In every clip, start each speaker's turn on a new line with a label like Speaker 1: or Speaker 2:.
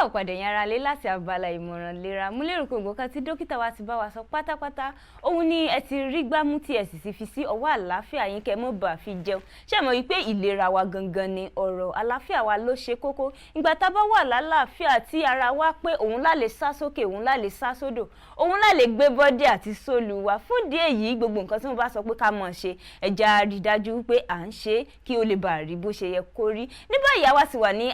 Speaker 1: káàbọ̀ padà yẹn ara lé láti abala ìmọ̀ràn ìlera. Mo lérò pé nǹkan tí dókítà wa ti bá wa sọ pátápátá òun ni ẹ ti rí gbámú tí ẹ sì ti fi sí ọwọ́ àlàáfíà yín kẹ́ mọ́ bá fi jẹun. Ṣé mọ̀ wípé ìlera wa gangan ni ọ̀rọ̀ àlàáfíà wa ló ṣe kókó. Ìgbà tá bá wà lálàáfíà tí ara wa pé òun lá lè sá sókè, òun lá lè sá sódò, òun lá lè gbé bọ́dì àti sólù wa. Fún ìdí èyí gbogbo nǹkan tí mo bá sọ pé ká mọ̀ ṣe ẹ já rí dájú pé à ń ṣe kí ó lè bá rí bó ṣe yẹ kó rí. Ní báyìí àwa sì wà ní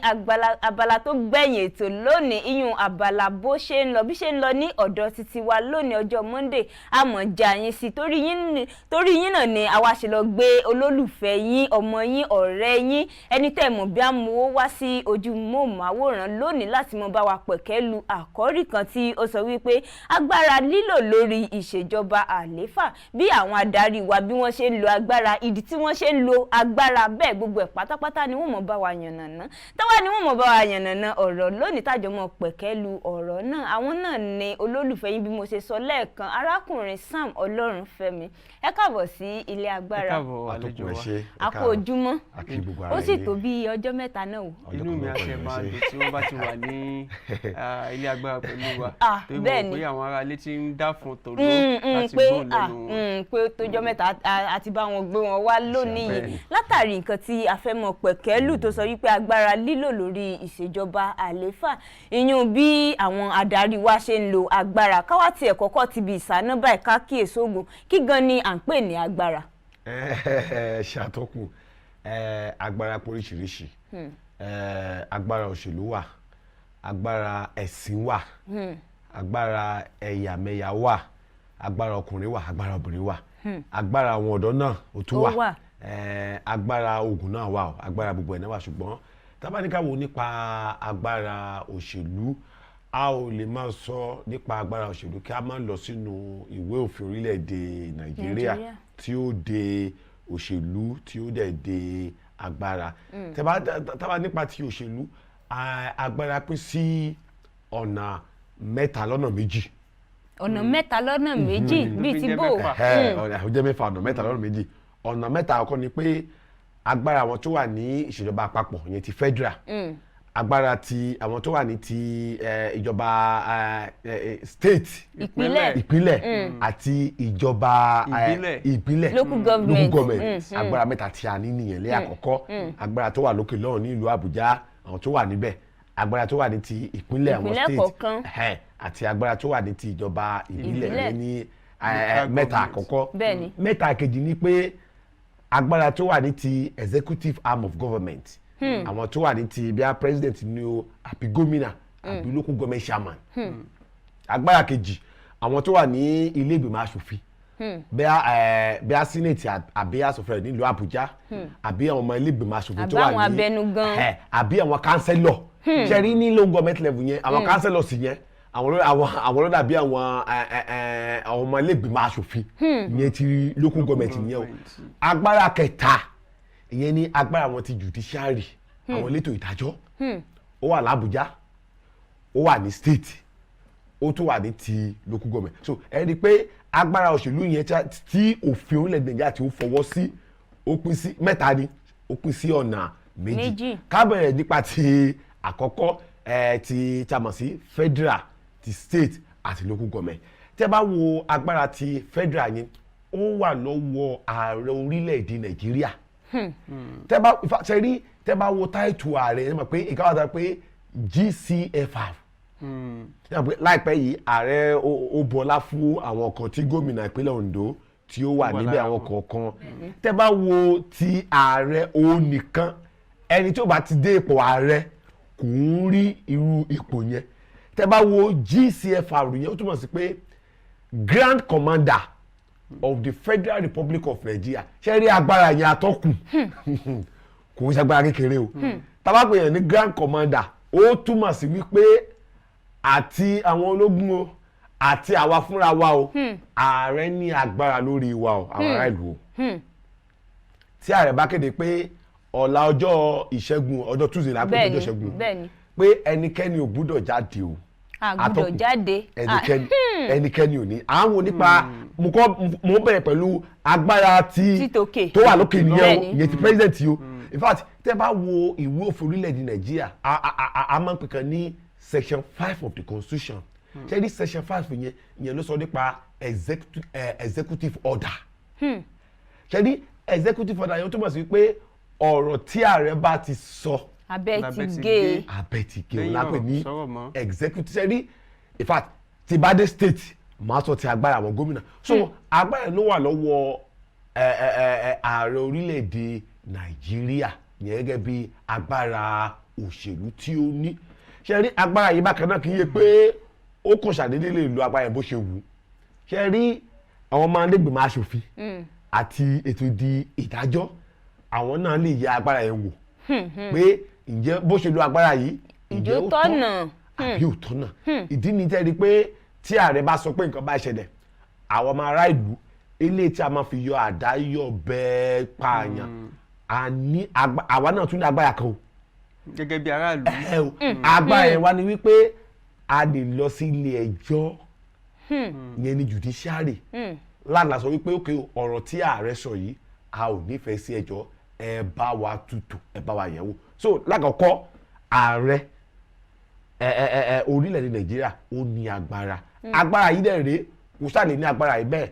Speaker 1: abala tó gbẹ̀yìn ètò lónìí, iyùn abala bó ṣe ń lọ bí ṣe ń lọ ní ọ̀dọ̀ títí wa lónìí ọjọ́ Monday. Àmọ́ já yín sí torí yín náà ni àwa ṣe lọ gbé olólùfẹ́ yín, ọmọ yín, ọ̀rẹ́ yín, ẹni tẹ́ mọ̀ bí amúwó wá sí ojú móhùnmáwòrán lónìí láti mọ bá wa pẹ̀kẹ́lu àkọ́rí kan tí ó sọ wípé agbára lílò lórí ìṣèjọba àléfà, bí àwọn adarí wa bí wọ́n ṣe ń lo agbára, ìdí tí wọ́n ṣe ń lo agbára bẹ́ẹ̀ gbogbo ẹ̀ pátápátá ni wọ́n mọ̀ bá wa yànnàná. Táwa ni wọ́n mọ̀ bá wa yànnàná ọ̀rọ̀ lónìí tájọ mọ̀ pẹ̀kẹ́lu ọ̀rọ̀ náà. Àwọn náà ni olólùfẹ́ yín bí mo ṣe sọ lẹ́ẹ̀kan, arákùnrin Sam Olórunfẹ́mi. Ẹ káàbọ̀ sí ilé agbára.
Speaker 2: Ẹ káàbọ̀ àlejò wa.
Speaker 1: A kú ojúmọ́. Ó sì tó bí ọjọ́ mẹ́ta náà o.
Speaker 2: Inú mi àṣẹ máa dùn tí wọ́n bá ti wà ní ilé agbára pẹ̀lú wa.
Speaker 1: Bẹ́ẹ̀ ni.
Speaker 2: Pé àwọn ará ilé ti ń dá fún tòló láti gbọ́n lẹ́nu wọn.
Speaker 1: Pé tójọ́ mẹ́ta àti bá wọn gbé wọn wá lónìí yìí látàrí nǹkan tí a fẹ́ mọ̀ pẹ̀kẹ́lù tó sọ wípé agbára lílò lórí ìṣèjọba àléfà, ìyún bí àwọn adarí wa ṣe ń lo agbára. Káwá tiẹ̀ kọ́kọ́ ti bí ìsáná báyìí ká kíyèsí ogun kí gan ni à ń pè ní agbára.
Speaker 3: Ṣàtọ́kùn agbára oríṣiríṣi, agbára òṣèlú wà, agbára ẹ̀sìn wà, agbára ẹ̀yàmẹ̀yà wà, agbára ọkùnrin wà, agbára obìnrin wà, agbára àwọn ọ̀dọ́ náà ó tún wà, agbára ogun náà wà, agbára gbogbo ẹ̀ náà wà. Ṣùgbọ́n tá bá ní ká wò nípa agbára òṣèlú, a ò lè máa sọ nípa agbára òṣèlú kí a máa lọ sínú ìwé òfin orílẹ̀-èdè Nàìjíríà tí ó de òṣèlú tí ó dẹ̀ de agbára. Tá bá nípa ti òṣèlú, agbára pín sí ọ̀nà mẹ́ta lọ́nà méjì.
Speaker 1: Ọ̀nà mẹ́ta lọ́nà méjì bíi ti bò.
Speaker 3: Ó jẹ́ mẹ́fà ọ̀nà mẹ́ta lọ́nà méjì. Ọ̀nà mẹ́ta àkọ́kọ́ ni pé agbára àwọn tó wà ní ìṣèjọba àpapọ̀ ìyẹn ti federal, agbára ti àwọn tó wà ní ti ìjọba state ìpínlẹ̀ àti ìjọba ìbílẹ̀ local government. Agbára mẹ́ta tí a ní nìyẹn lé àkọ́kọ́. Agbára tó wà lókè lọ́hùn ní ìlú Àbújá, àwọn tó wà níbẹ̀, agbára tó wà ní ti ìpínlẹ̀ àwọn state àti agbára tó wà ní ti ìjọba ìbílẹ̀ ní mẹ́ta àkọ́kọ́. Mẹ́ta kejì ni pé agbára tó wà ní ti executive arm of government, àwọn tó wà ní ti bí a president ní o àbí gómìnà àbí local government chairman. Agbára kejì àwọn tó wà ní ilé ìgbìmọ̀ aṣòfin, bí a senate àbí asòfin nílùú Àbújá, àbí àwọn ọmọ ilé ìgbìmọ̀ aṣòfin tó wà ní àbí àwọn councillor. Ṣe rí ní local government level yẹn àwọn councillors yẹn àwọn ló dàbí àwọn ọmọ ilé ìgbìmọ̀ aṣòfin ìyẹn ti local government nìyẹn o. Agbára kẹta ìyẹn ní agbára àwọn ti judiciary, àwọn elétò ìdájọ́, ó wà l'Àbújá, ó wà ní state, ó tún wà ní ti local government. So ẹ rí i pé agbára òṣèlú yẹn tí òfin orílẹ̀-èdè Nàìjíríà tí ó fọwọ́ sí ó pín sí mẹ́ta ni, ó pín sí ọ̀nà méjì. Ká bẹ̀rẹ̀ nípa ti àkọ́kọ́ ti mọ̀ sí federal, ti state àti local government. Tẹ́ bá wo agbára ti federal yẹn ó wà lọ́wọ́ ààrẹ orílẹ̀-èdè Nàìjíríà. Tẹ́ bá wo táìtù ààrẹ ẹ mọ̀ pé ìkáwàtà pé GCFR. Láìpẹ́ yìí ààrẹ ó bọlá fún àwọn kan tí gómìnà ìpínlẹ̀ Ondo tí ó wà níbẹ̀ àwọn kọ̀ọ̀kan. Tẹ́ bá wo ti ààrẹ òun nìkan, ẹni tó bá ti dé ipò ààrẹ kò ń rí irú ipò yẹn. Tẹ́ bá wo GCFR yẹn ó túmọ̀ sí pé Grand Commander of the Federal Republic of Nigeria. Ṣé rí agbára yẹn atọ́kùn kò ń ṣagbára kékeré o. Tá bá pè yẹn ní Grand Commander ó túmọ̀ sí wípé àti àwọn ológun o àti àwa fúnra wa o, ààrẹ ní agbára lórí wa o, àwọn ará ìlú o. Tí ààrẹ bá kéde pé ọ̀la ọjọ́ ìṣẹ́gun, ọjọ́ Tuesday la pé ọjọ́ ìṣẹ́gun, pé ẹnikẹ́ni ò gbúdọ̀ jáde o,
Speaker 1: àgbúdọ̀ jáde
Speaker 3: ẹnikẹ́ni ò ní. Àwọn nípa mo bẹ̀rẹ̀ pẹ̀lú agbára tó wà lókè nìyẹn o, ìyẹn ti president o. In fact tẹ́ bá wo ìwé òfin orílẹ̀-èdè Nàìjíríà a máa ń pè kan ní section 5 of the constitution ṣe rí section 5 yẹn ló sọ nípa executive order ṣe rí executive order yẹn tó mọ̀ sí pé ọ̀rọ̀ tí ààrẹ bá ti sọ
Speaker 1: abẹ́ ti gé
Speaker 3: òun lápẹ̀ ní executive ṣe rí in fact ti bá dé state máa sọ ti agbára àwọn gómìnà so agbára ló wà lọ́wọ́ ààrẹ orílẹ̀-èdè Nàìjíríà yẹn gẹ́gẹ́ bí agbára òṣèlú tí ó ní ṣe rí agbára yìí bákan náà kì í yẹ pé ó kàn ṣàdédé lè lo agbára yẹn bó ṣe wù ú ṣe rí àwọn ọmọ ilé-ìgbìmọ̀ aṣòfin àti ètò ìdájọ́ àwọn náà lè yẹ agbára yẹn wò pé ǹjẹ́ bó ṣe lo agbára yìí ǹjẹ́ ó tọ́ àbí ò tọ́ náà ìdí ni tẹ́ rí pé tí ààrẹ bá sọ pé nǹkan bá ṣẹlẹ̀ àwọn ọmọ ará ìlú ilé tí a máa fi yọ àdá yọ bẹ́ẹ̀ pààyàn àwa náà tún ní agbára kan o
Speaker 2: gẹ́gẹ́ bí aráàlú
Speaker 3: agbára yẹn wá ní wípé a lè lọ sí ilé ẹjọ́ yẹn ní judiciary lánàá sọ wípé òkè ọ̀rọ̀ tí ààrẹ sọ yìí a ò nífẹ̀ẹ́ sí ẹjọ́ ẹ bá wa tutù ẹ bá wa yẹ̀wò so lákọ̀ọ́kọ́ ààrẹ orílẹ̀-èdè Nàìjíríà ó ní agbára yìí dẹ̀ rèé kò sáà lè ní agbára yìí bẹ́ẹ̀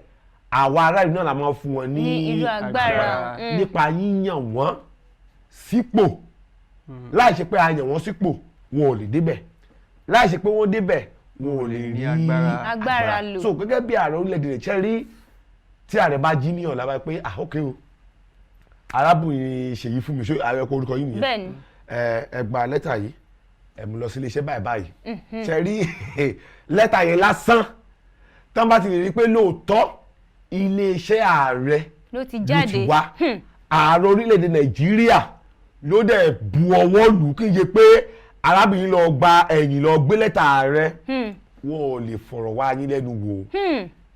Speaker 3: àwa aráàlú náà la máa fún wọn ní
Speaker 1: irú agbára
Speaker 3: nípa yíyàn wọ́n sípò láì ṣe pé a yàn wọ́n sípò wọn ò lè débẹ̀ láì ṣe pé wọ́n débẹ̀ wọn ò lè rí
Speaker 1: agbára lò
Speaker 3: so gẹ́gẹ́ bí ààrẹ orílẹ̀-èdè Nàìjíríà rí tí ààrẹ bá jí ní ọ̀la báyìí pé okay o arábìnrin Ṣèyífúnmi ṣé ààrẹ kọ orúkọ yìí nìyẹn
Speaker 1: bẹ́ẹ̀ni
Speaker 3: ẹ gba lẹ́tà yìí ẹ mú lọ sí iléeṣẹ́ báyìí ṣe rí lẹ́tà yẹn lásán tán bá ti lè rí pé lóòótọ́ iléeṣẹ́ ààrẹ
Speaker 1: ló ti jáde
Speaker 3: wá ààrẹ orílẹ̀-èdè Nàìjíríà ló dẹ̀ bu ọwọ́ lù kí n ṣe pé arábìnrin lọ gba ẹ̀yìn lọ gbé lẹ́tà ààrẹ wọn ò lè fọ̀rọ̀ wá yín lẹ́nu wò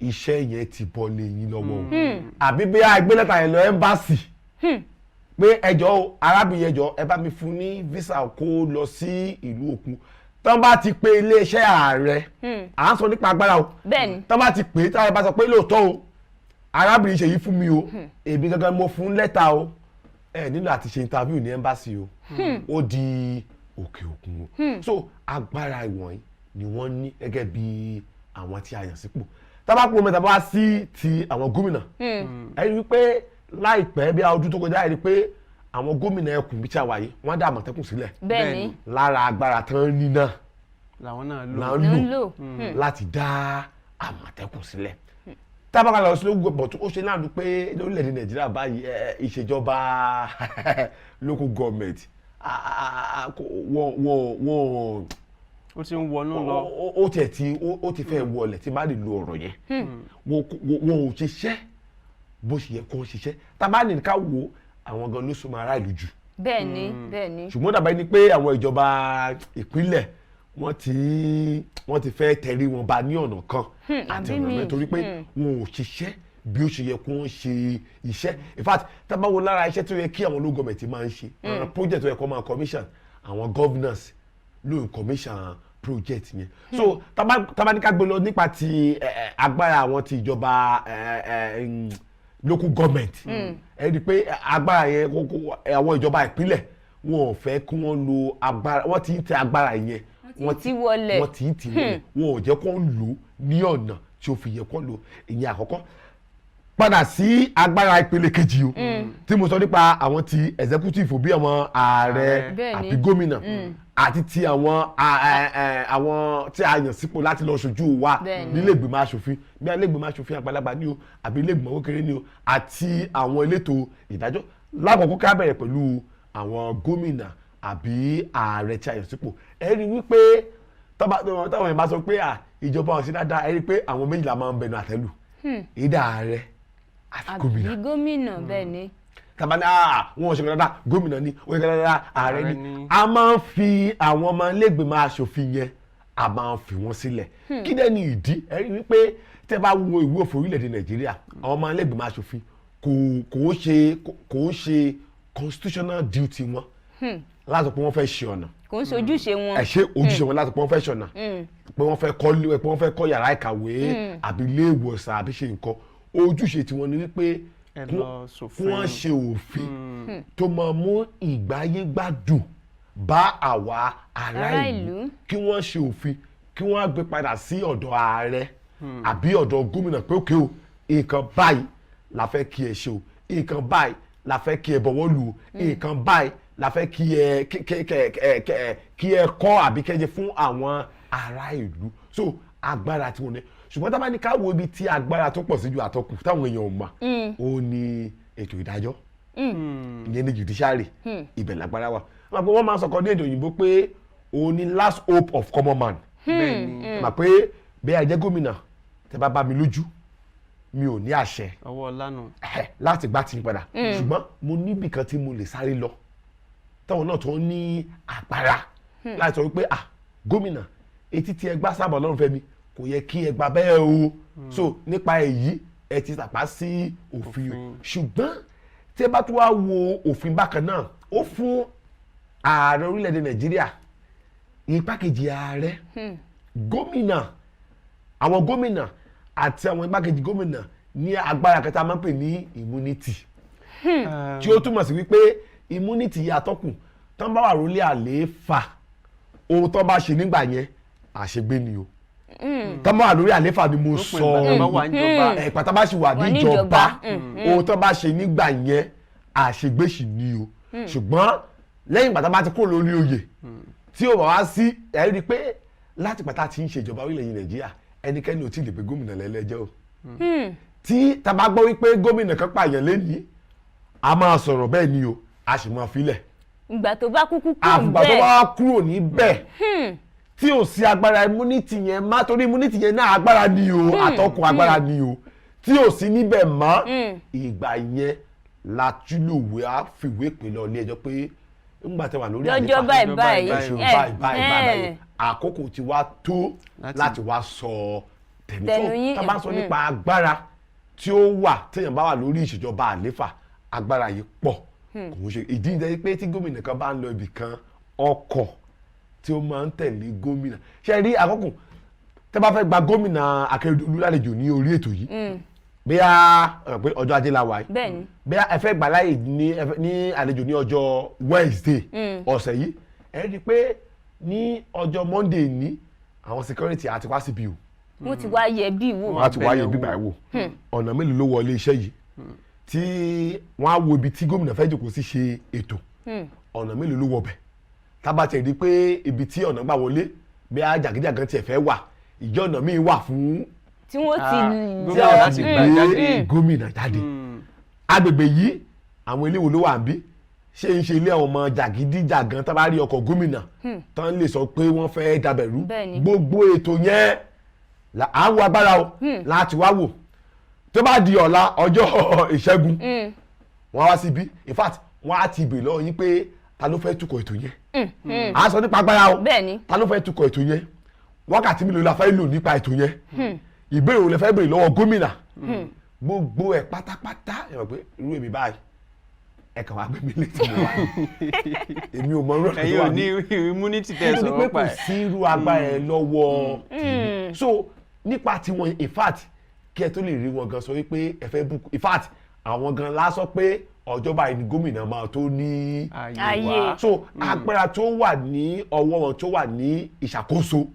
Speaker 3: iṣẹ́ yẹn ti bọ́ lé yín lọ́wọ́ àbí bí a gbé lẹ́tà yẹn lọ ẹ́mbásì pé ẹjọ́ arábìnrin ẹjọ́ ẹ bá mi fún ní visa kó lọ sí ìlú òkun tán bá ti pe iléeṣẹ́ ààrẹ à ń sọ nípa agbára o tán bá ti pè é táwọn bá sọ pé lóòótọ́ o arábìnrin Ṣèyífúnmi o èmi gangan mo fún lẹ́tà o ẹ nílò àti ṣe interview ní ẹ́mbásì o ó di òkè òkun o so agbára ìwọ̀nyí ni wọ́n ní gẹ́gẹ́ bí àwọn tí a yàn sípò tábàkùn mẹ́ta bá sí ti àwọn gómìnà ẹ rí i pé láìpẹ́ bí ọdún tó kọjá ẹ rí i pé àwọn gómìnà ẹkùn bí tí a wà yìí wọ́n dá Àmọ̀tẹ́kùn sílẹ̀
Speaker 1: bẹ́ẹ̀ni
Speaker 3: lára agbára tán ní náà
Speaker 2: làwọn náà
Speaker 3: lò láti dá Àmọ̀tẹ́kùn sílẹ̀ tábàkà lọ sí lóògùn bọ̀ tó ó ṣe náà dùn pé lórílẹ̀‐èdè Nàìjíríà báyìí ìṣèjọba local government wọ́n
Speaker 2: ó ti ń wọnú lọ
Speaker 3: ó ti fẹ́ wọlẹ̀ tí bá lè lo ọ̀rọ̀ yẹn wọn ò ṣiṣẹ́ bó ṣe yẹ kó ṣiṣẹ́ tábà ní ká wo àwọn gan ló súnmọ́ ará ìlú jù
Speaker 1: bẹ́ẹ̀ni
Speaker 3: ṣùgbọ́n dàbá ní pé àwọn ìjọba ìpínlẹ̀ wọ́n ti fẹ́ tẹ̀rí wọn ba ní ọ̀nà kan àti ọ̀nà mẹ́rin torí pé wọn ò ṣiṣẹ́ bí ó ṣe yẹ kó ń ṣe iṣẹ́ in fact tábà wo lára iṣẹ́ tó yẹ kí àwọn local government máa ń ṣe project tó yẹ kó máa commission àwọn governors lóun commission project yẹn so tábà ní ká gbé lọ nípa ti agbára àwọn ti ìjọba local government ẹ rí i pé agbára yẹn àwọn ìjọba ìpínlẹ̀ wọn ò fẹ́ kí wọ́n lo agbára wọ́n ti ń tẹ agbára yẹn wọ́n ti wọlé wọn ò jẹ́ kó lò ní ọ̀nà tí ó fi yẹ kó lò ìyẹn àkọ́kọ́ padà sí agbára ìpele kejì o tí mo sọ nípa àwọn ti executive bí àwọn ààrẹ àbí gómìnà àti ti àwọn tí a yàn sípò láti lọ ṣojú wa nílé ìgbìmọ̀ aṣòfin bí ilé ìgbìmọ̀ aṣòfin àgbàlagbà ni o àbí ilé ìgbìmọ̀ kékeré ni o àti àwọn elétò ìdájọ́ lákòókò ká bẹ̀rẹ̀ pẹ̀lú àwọn gómìnà àbí ààrẹ tí a yàn sípò ẹ rí wípé táwọn èèyàn bá sọ pé ìjọba ọ̀sìn dáadáa ẹ rí pé àwọn méjìlá máa ń bẹnu àtẹ́lù ìdá ààrẹ àti
Speaker 1: gómìnà bẹ́ẹ̀ ni.
Speaker 3: tàbá ní wọn ò ṣe dáadáa gómìnà ni wọn ṣe dáadáa ààrẹ ni a máa ń fi àwọn ọmọ ilégbèmọ̀ aṣòfin yẹn a máa ń fi wọn sílẹ̀ kí dẹ́ ni ìdí ẹ rí wípé tẹ́ bá wo ìwé òfin orílẹ̀-èdè Nàìjíríà àwọn ọmọ ilégbèmọ̀ aṣòfin kò ń ṣe constitutional duty wọn láti pé wọ́n fẹ́ ṣe ọ̀nà
Speaker 1: kò ń ṣe ojúṣe wọn
Speaker 3: ẹ ṣe ojúṣe wọn láti pé wọ́n fẹ́ ṣe ọ̀nà pé wọ́n fẹ́ kọ́ yàrá ìkàwé àbí ilé ìwòsàn àbí ṣe nǹkan ojúṣe tiwọn ni wípé kí wọ́n ṣe òfin tó máa mú ìgbáyé gbádùn bá àwa ará ìlú kí wọ́n ṣe òfin kí wọ́n gbé padà sí ọ̀dọ̀ ààrẹ àbí ọ̀dọ̀ gómìnà pé òkè o nǹkan báyìí la fẹ́ kí ẹ ṣe o nǹkan báyìí la fẹ́ kí ẹ bọ̀wọ́ lù o nǹkan báyìí la fẹ́ kí ẹ kọ́ àbí kẹ́jẹ fún àwọn ará ìlú so agbára tí wọ́n ní ṣùgbọ́n tá a bá ní ká wo ibi tí agbára tó pọ̀ sí ju àtọkù táwọn èèyàn mọ̀ ó ní ètò ìdájọ́ ìyẹn ní judiciary ibẹ̀ lágbára wà wọ́n máa ń sọ̀kọ́ ní èdè òyìnbó pé òun ni last hope of common man mà pé bí a jẹ́ gómìnà tẹ́ bá bá mi lójú mi ò ní àṣẹ
Speaker 2: ọwọ́ lánàá
Speaker 3: láti gbá tí n padà ṣùgbọ́n mo níbì kan tí mo lè sáré lọ táwọn náà tó ní agbára láti sọ wípé gómìnà etí tí ẹ gbá sábà Ọlọ́runfẹ́mi kò yẹ kí ẹ gbà bẹ́ẹ̀ o so nípa èyí ẹ ti tàpá sí òfin o ṣùgbọ́n tí ẹ bá tún wá wo òfin bákan náà ó fún ààrẹ orílẹ̀-èdè Nàìjíríà igbákejì ààrẹ gómìnà àwọn gómìnà àti àwọn igbákejì gómìnà ní agbára kẹta máa ń pè ní immunity tí ó túmọ̀ sí wípé immunity yàtọ̀kùn tán bá wà lórí àlééfà ohun tó bá ṣe nígbà yẹn àṣegbé ni o tán bá wà lórí àlééfà ni mo sọ pátá bá ṣì wà ní ìjọba ohun tó bá ṣe nígbà yẹn àṣegbé sì ni o ṣùgbọ́n lẹ́yìn pátá bá ti kúrò lórí oyè tí ó bá wá sí ẹ rí i pé láti pátá tí ń ṣèjọba orílẹ̀-èdè Nàìjíríà ẹnikẹ́ni ò tí ì lè pe gómìnà lẹ́lẹ́jọ́ o tí tá bá gbọ́ wípé gómìnà kan pààyàn lẹ́yìn a máa sọ̀rọ̀ bẹ́ẹ̀ ni o a sì máa filẹ̀
Speaker 1: ìgbà tó bá kúkú kúrò bẹ́ẹ̀
Speaker 3: àfìgbà tó bá kúrò níbẹ̀ tí ò sí agbára immunity yẹn má torí immunity yẹn náà agbára ni o àtọkùn agbára ni o tí ò sí níbẹ̀ mọ́ ìgbà yẹn la túlùwé á fìwé pè lọ ilé ẹjọ́ pé ńgbà tẹ́ wà lórí
Speaker 1: lọ́jọ́ báyìí
Speaker 3: àkókò tí wá tó láti wá sọ tẹ̀mí tó tá bá sọ nípa agbára tí ó wà téèyàn bá wà lórí ìṣèjọba àléfà agbára yìí pọ̀ kò ń ṣe ìdí ìdẹ́ pé tí gómìnà kan bá ń lọ ibì kan ọkọ̀ tí ó máa ń tẹ̀lé gómìnà ṣe rí àkókò tẹ́ bá fẹ́ gba gómìnà Akérédolú lálejò ní orí ètò yìí bí a pé ọjọ́ ajé la wà yìí bí a fẹ́ gbà láyè ní àlejò ní ọjọ́ Wednesday ọ̀sẹ̀ yìí ẹ rí i pé ní ọjọ́ Monday ní àwọn security àti wá síbi o
Speaker 1: wọ́n ti wá yẹ bí wò
Speaker 3: wọ́n ti wá yẹ bí báyìí wò ọ̀nà mélòó ló wọlé iṣẹ́ yìí tí wọ́n á wo ibi tí gómìnà fẹ́ jòkó sí ṣe ètò ọ̀nà mélòó ló wọbẹ̀ tábà tẹ̀ rí pé ibi tí ọ̀nà gbà wọlé bí a jàgídíjàgan tiẹ̀ fẹ́ wà ìjọ ọ̀nà míì wà fún
Speaker 1: tí wọ́n
Speaker 3: ti gbé gómìnà jáde agbègbè yìí àwọn ilé wo ló wà ń bí ṣé ń ṣe ilé àwọn ọmọ jàgídíjàgan tá bá rí ọkọ̀ gómìnà tán lè sọ pé wọ́n fẹ́ dàbẹ̀rú gbogbo ètò yẹn à ń wo agbára o láti wá wò tó bá di ọ̀la ọjọ́ ìṣẹ́gun wọ́n wá síbí in fact wọ́n á ti bèèrè lọ́wọ́ yín pé ta ló fẹ́ tukọ̀ ètò yẹn à ń sọ nípa agbára o ta ló fẹ́ tukọ̀ ètò yẹn wákàtí mélòó la fẹ́ lò nípa ètò yẹn ìbéèrè wo lẹ fẹ́ béèrè lọ́wọ́ gómìnà gbogbo ẹ̀ pátápátá ẹ mọ̀ pé irú èmi báyìí ẹ kàn wá gbé mi létí mi wá èmi ò mọ irú
Speaker 2: ẹ̀yin ò ní immunity test
Speaker 3: ọ̀rọ̀ pa ẹ̀ kò sí irú agbára ẹ̀ lọ́wọ́ tèmi so nípa tiwọn in fact kí ẹ tó lè rí wọn gan sọ wípé ẹ fẹ́ bùkún in fact àwọn gan la sọ pé ọjọ́ báyìí ni gómìnà máa tó ní ààyè so agbára tó wà ní ọwọ́ wọn tó wà ní ìṣàkóso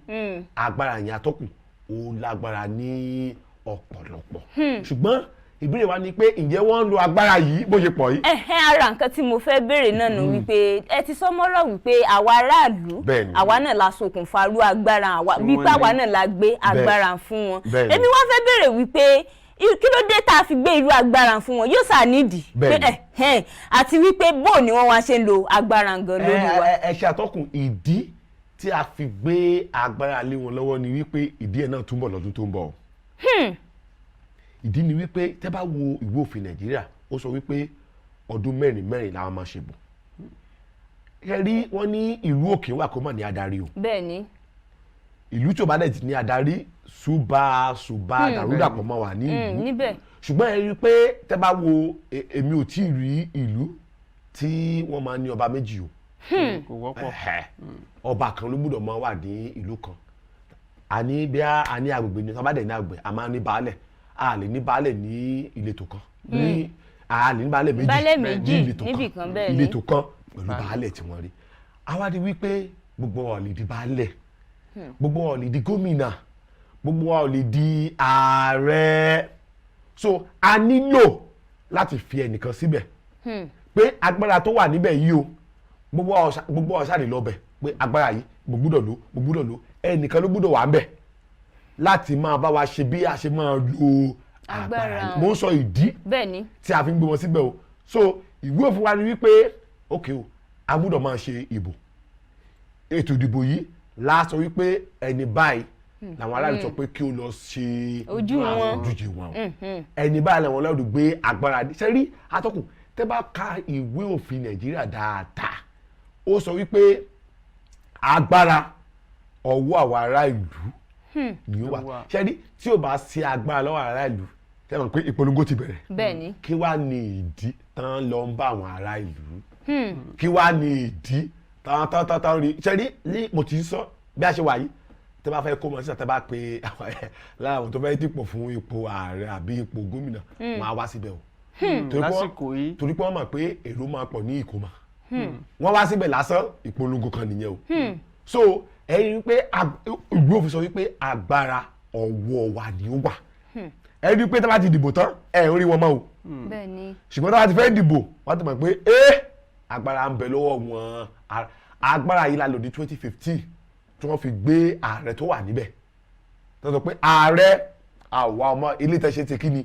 Speaker 3: agbára yẹn atọ́kùn ó lágbára ní ọ̀pọ̀lọpọ̀ ṣùgbọ́n ìbéèrè wa ni pé ǹjẹ́ wọ́n ń lo agbára yìí bó ṣe pọ̀ yìí.
Speaker 1: ara nǹkan tí mo fẹ́ béèrè náà nù wípé ẹ ti sọ mọ́rọ̀ wípé àwa aráàlú àwa náà la ṣokùnfà irú agbára wípé àwa náà la gbé agbára fún wọn èmi wá fẹ́ béèrè wípé kí ló dé tá a fi gbé irú agbára fún wọn yóò sà nídìí pé àti wípé bó ni wọ́n wá ṣe ń lo agbára gan lórí wa.
Speaker 3: ẹ ṣe àtọkùn ìdí tí a fi gbé agbára lé wọn lọ́wọ́ ni wípé ìdí ẹ̀ náà túnbọ̀ lọ́dún tó ń bọ̀ ìdí ni wípé tẹ́ bá wo ìwé òfin Nàìjíríà ó sọ wípé ọdún mẹ́rin làwọn máa ṣe bọ̀ ẹ rí wọn ní ìlú òkè wà kó má ní adarí o
Speaker 1: bẹ́ẹ̀ni
Speaker 3: ìlú tí ó bá dẹ̀ ti ní adarí ṣùbà dàrúdàpọ̀ máa wà ní ìlú
Speaker 1: níbẹ̀
Speaker 3: ṣùgbọ́n ẹ rí pé tẹ́ bá wo èmi ò tí ì rí ìlú tí wọ́n máa ní ọba méjì o
Speaker 2: kò wọ́pọ̀
Speaker 3: ọba kan ló gbọ́dọ̀ máa wà ní ìlú kan àní bí a ní agbègbè ní sábàdẹ̀ ní agbègbè a máa ní baálẹ̀ a lè ní baálẹ̀ ní ìletò kan a lè ní baálẹ̀ méjì ní ìletò kan pẹ̀lú baálẹ̀ tí wọ́n rí àwa di wípé gbogbo wa ò lè di baálẹ̀ gbogbo wa ò lè di gómìnà gbogbo wa ò lè di ààrẹ so a nílò láti fi ẹnìkan síbẹ̀ pé agbára tó wà níbẹ̀ yìí o gbogbo wa ṣáà lè lọ bẹ̀ pé agbára yìí mo gbúdọ̀ lò ẹnìkan ló gbúdọ̀ wà ń bẹ̀ láti máa bá wa ṣe bí a ṣe máa lo agbára yìí mo ń sọ ìdí tí a fi ń gbé wọn síbẹ̀ o so ìwé òfin wa ni wípé ok o a gbúdọ̀ máa ṣe ìbò ètò ìdìbò yìí láàsọ wípé ẹni báyìí làwọn aráàlú sọ pé kí o lọ ṣe ojúṣe wọn ẹni báyìí làwọn aráàlú gbé agbára ṣe rí atọ́kùn tẹ́ bá ka ìwé òfin Nàìjíríà dáadáa ó sọ wípé agbára ọwọ́ àwọn ará ìlú ni ó wà ṣe rí tí ó bá ṣe agbára lọ́wọ́ ará ìlú tẹ́ mọ̀ pé ìpolongo ti bẹ̀rẹ̀ kí wá ní ìdí tán lọ ń bá àwọn ará ìlú kí wá ní ìdí tán rí ṣe rí ní mo ti sọ bí a ṣe wà yìí tẹ́ bá fẹ́ kó mọ sí tẹ́ bá pe láwọn tó fẹ́ dìpọ̀ fún ipò ààrẹ àbí ipò gómìnà wọn á wá síbẹ̀ o torí pé wọ́n mọ̀ pé èrò máa pọ̀ ní ìkómà wọ́n wá síbẹ̀ lásán ìpolongo kan nìyẹn o so ẹ̀yin pé ìwé òfin sọ wípé agbára ọwọ́ wa ni ó wà ẹ̀yin pé tẹ́ bá ti dìbò tán ẹ̀ ń rí wọn mọ́ o ṣùgbọ́n tẹ́ bá ti fẹ́ dìbò wọ́n ti mọ̀ pé agbára ń bẹ lọ́wọ́ wọn agbára yìí la lò ní 2015 tí wọ́n fi gbé ààrẹ tó wà níbẹ̀ tó sọ pé ààrẹ àwa ọmọ ilé tẹ́ṣe ti kí ni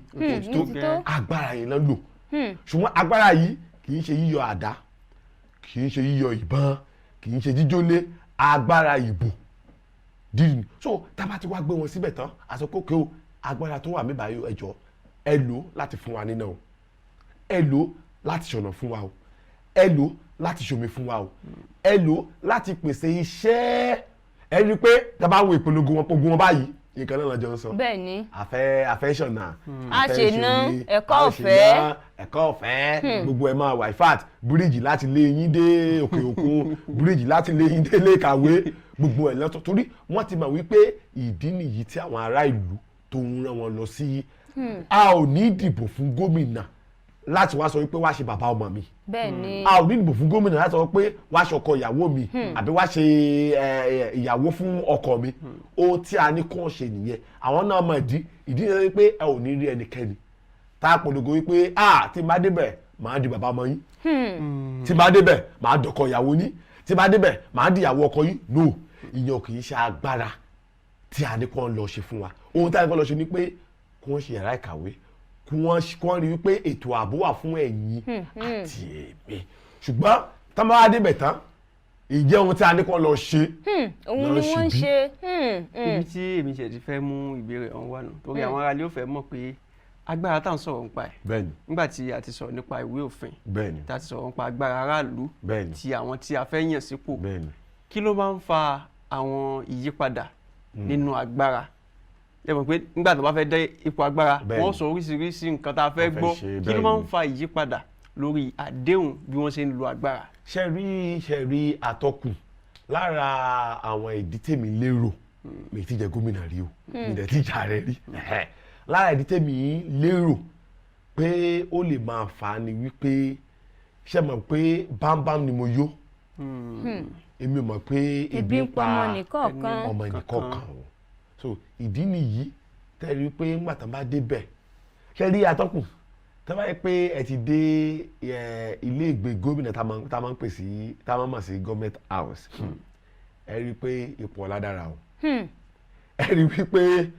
Speaker 3: tó agbára yìí lọ lò ṣùgbọ́n agbára yìí kì í ṣe yíyọ àdá kì í ṣe yíyọ ìbọn kì í ṣe jíjólé agbára ìbò dídì so tá bá ti wá gbé wọn síbẹ̀ tán àsọkókè o agbára tó wà mí báyìí ẹjọ́ ẹ lò láti fún wa níná o ẹ lò láti ṣọ̀nà fún wa o ẹ lò láti ṣomi fún wa o ẹ lò láti pèsè iṣẹ́ ẹ rí i pé tá bá wo ìpolongo wọn pogun wọn báyìí nǹkan náà lọ́jọ́ ń sọ
Speaker 1: bẹ́ẹ̀ni
Speaker 3: àfẹ́ṣọ̀nà
Speaker 1: àṣẹ̀nà
Speaker 3: ẹ̀kọ́ ọ̀fẹ́ gbogbo ẹ̀ máa wà in fact bíríìjì láti lé yín dé òkè òkun bíríìjì láti lé yín dé ilé ìkàwé gbogbo ẹ̀ lọ́tọ̀ torí wọ́n ti mọ̀ wípé ìdí nìyí tí àwọn ará ìlú tó ń rán wọn lọ sí a ò ní dìbò fún gómìnà láti wá sọ wípé wá ṣe bàbá ọmọ mi
Speaker 1: bẹ́ẹ̀ni
Speaker 3: a ò ní dìbò fún gómìnà láti sọ pé wá ṣọkọ ìyàwó mi àbí wá ṣe ìyàwó fún ọkọ mi ohun tí a ní kàn ṣe nìyẹn àwọn náà mọ ìdí nìyẹn wípé ẹ ò ní rí ẹnikẹ́ni tá a polongo wípé tí n bá débẹ̀ màá di bàbá ọmọ yín tí n bá débẹ̀ màá dọkọ ìyàwó yín tí n bá débẹ̀ màá di ìyàwó ọkọ yín no ìyẹn kì í ṣe agbára tí a ní kàn lọ ṣe fún wa ohun tí a ní kàn lọ ṣe ni pé kí wọ́n ṣe yàrá ìkàwé kí wọ́n rí wípé ètò ààbò wà fún ẹ̀yin àti èmi ṣùgbọ́n tá bá wá débẹ̀ tán ìjẹ́ ohun tí a ní kàn lọ ṣe
Speaker 1: òun ni wọ́n ń ṣe.
Speaker 2: ibi tí èmi ṣe ti fẹ́ mú ìbéèrè ọ̀hún wà nù torí àwọn aráàlú ò fẹ́ mọ̀ pé agbára tá à ń sọ̀rọ̀ nípa ẹ̀ nígbà tí a ti sọ̀rọ̀ nípa ìwé òfin tá a ti sọ̀rọ̀ nípa agbára aráàlú ti àwọn tí a fẹ́ yàn sípò kí ló máa ń fa àwọn ìyípadà nínú agbára ẹ mọ̀ pé nígbà tó bá fẹ́ dé ipò agbára wọ́n sọ oríṣiríṣi nǹkan tá a fẹ́ gbọ́ kí ló máa ń fa ìyípadà lórí àdéhùn bí wọ́n ṣe ń lo agbára.
Speaker 3: ṣe rí atọ́kùn lára àwọn ìdí tèmi lérò mi ti jẹ gómìnà rí o mi dẹ̀ ti jà rẹ rí lára ìdí tèmi lérò pé ó lè máa fà á ni wípé ṣe mọ̀ pé bámbám ni mo yó èmi mọ̀ pé ebi ń pa ọmọ nìkọ̀ọ̀kan o so ìdí nìyí tẹ́rí pé ńgbà tán bá débẹ̀ ṣe rí atọ́kùn tán bá yẹ pé ẹ ti dé ilé ìgbé gómìnà tá máa ń pè sí tá máa ń mọ̀ sí government house ẹ rí pé ipò ọlá dára o ẹ rí wípé